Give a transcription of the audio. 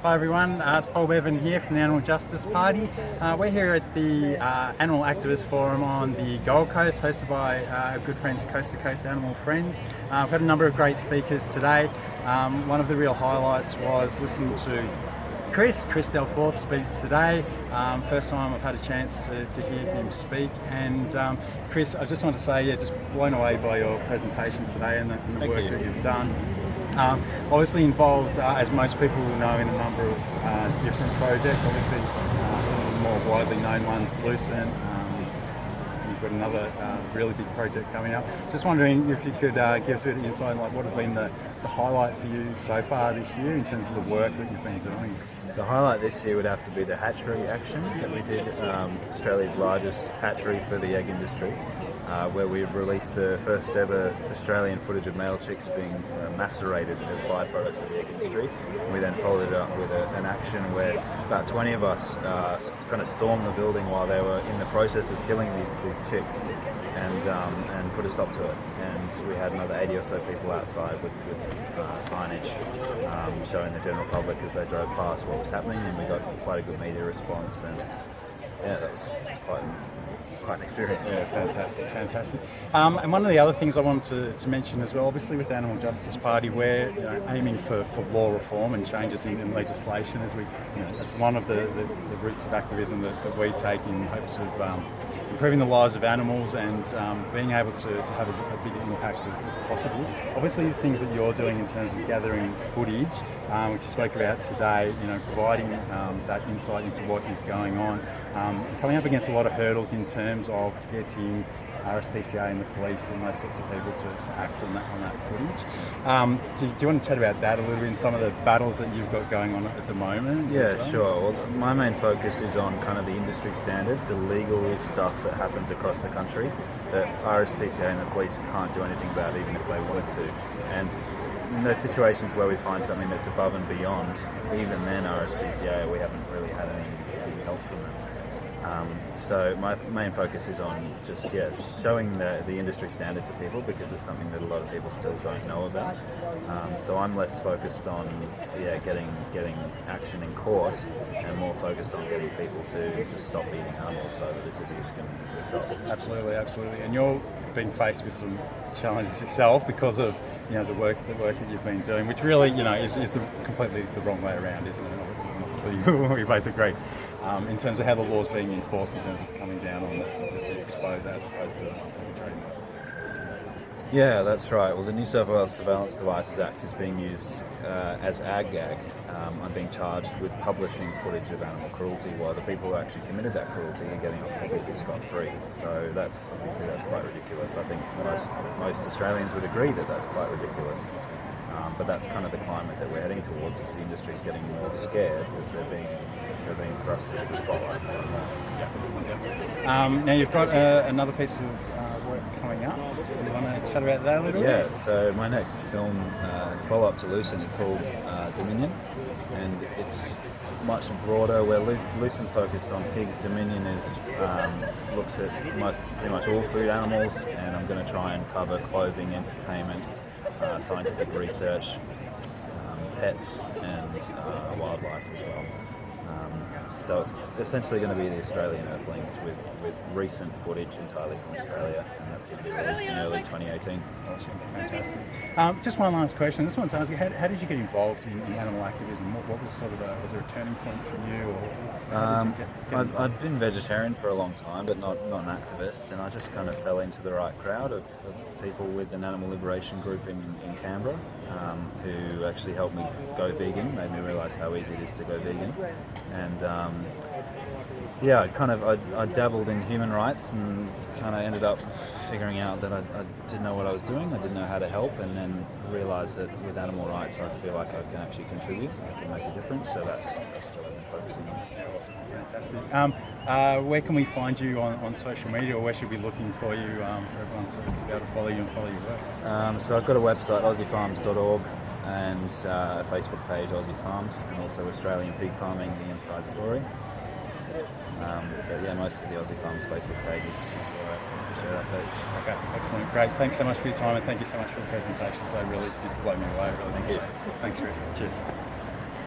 Hi everyone, it's Paul Bevan here from the Animal Justice Party. We're here at the Animal Activist Forum on the Gold Coast, hosted by our good friends Coast to Coast Animal Friends. We've got a number of great speakers today. One of the real highlights was listening to Chris Delforce speak today. First time I've had a chance to hear him speak, and Chris, I just want to say, just blown away by your presentation today and the work that you've done. Obviously involved, as most people will know, in a number of different projects. Obviously, some of the more widely known ones, Lucent. You've got another really big project coming up. Just wondering if you could give us a bit of insight on what has been the highlight for you so far this year in terms of the work that you've been doing. The highlight this year would have to be the hatchery action that we did, Australia's largest hatchery for the egg industry, where we released the first ever Australian footage of male chicks being macerated as byproducts of the egg industry. And we then followed it up with an action where about 20 of us kind of stormed the building while they were in the process of killing these chicks, and put a stop to it. And we had another 80 or so people outside with signage showing the general public as they drove past what was happening, and we got quite a good media response, and yeah, that was quite an experience. Yeah, fantastic. And one of the other things I wanted to mention as well, obviously with the Animal Justice Party, we're aiming for law reform and changes in legislation. As we, that's one of the routes of activism that we take in hopes of improving the lives of animals and being able to have as a big impact as possible. Obviously, the things that you're doing in terms of gathering footage, which you spoke about today, providing that insight into what is going on, coming up against a lot of hurdles in terms of getting RSPCA and the police and those sorts of people to act on that footage. Do you want to chat about that a little bit, in some of the battles that you've got going on at the moment? Yeah, sure. Well, my main focus is on kind of the industry standard, the legal stuff that happens across the country that RSPCA and the police can't do anything about even if they wanted to. And in those situations where we find something that's above and beyond, even then RSPCA, we haven't really had any help from them. So my main focus is on just showing the industry standard to people, because it's something that a lot of people still don't know about. So I'm less focused on getting action in court, and more focused on getting people to just stop eating animals so that this abuse can stop. Absolutely. And you're being faced with some challenges yourself because of the work that you've been doing, which really is completely the wrong way around, isn't it? Obviously, we both agree in terms of how the law's being enforced, in terms of coming down on the exposure as opposed to perpetrating. Yeah, that's right. Well, the New South Wales Surveillance Devices Act is being used as ag-gag. I'm being charged with publishing footage of animal cruelty while the people who actually committed that cruelty are getting off completely scot-free. So that's quite ridiculous. I think most Australians would agree that that's quite ridiculous. But that's kind of the climate that we're heading towards, as the industry is getting more scared as they're being thrust into the spotlight. Now you've got another piece of work coming up. Do you want to chat about that a little bit? Yeah, so my next film, follow-up to Lucent, is called Dominion, and it's much broader. Where Lucent focused on pigs, Dominion looks at pretty much all food animals, and I'm going to try and cover clothing, entertainment, scientific research, pets, and wildlife as well. So it's essentially going to be the Australian Earthlings with recent footage entirely from Australia, and that's going to be released in early 2018. Awesome, fantastic. Just one last question. I just wanted to ask you, how did you get involved in animal activism? What was was there a turning point for you? Or I've been vegetarian for a long time, but not an activist, and I just kind of fell into the right crowd of people with an animal liberation group in Canberra, who actually helped me go vegan, made me realise how easy it is to go vegan. And I dabbled in human rights, and kind of ended up figuring out that I didn't know what I was doing, I didn't know how to help, and then realised that with animal rights I feel like I can actually contribute, I can make a difference, so that's what I've been focusing on. Awesome, fantastic. Where can we find you on social media, or where should we be looking for you for everyone to be able to follow you and follow your work? So I've got a website, aussiefarms.org, and a Facebook page, Aussie Farms, and also Australian Pig Farming, The Inside Story. But yeah, mostly the Aussie Farms Facebook page is where I share updates. Okay, excellent, great. Thanks so much for your time, and thank you so much for the presentation. So it really did blow me away. Thank you. Thanks, Chris. Cheers.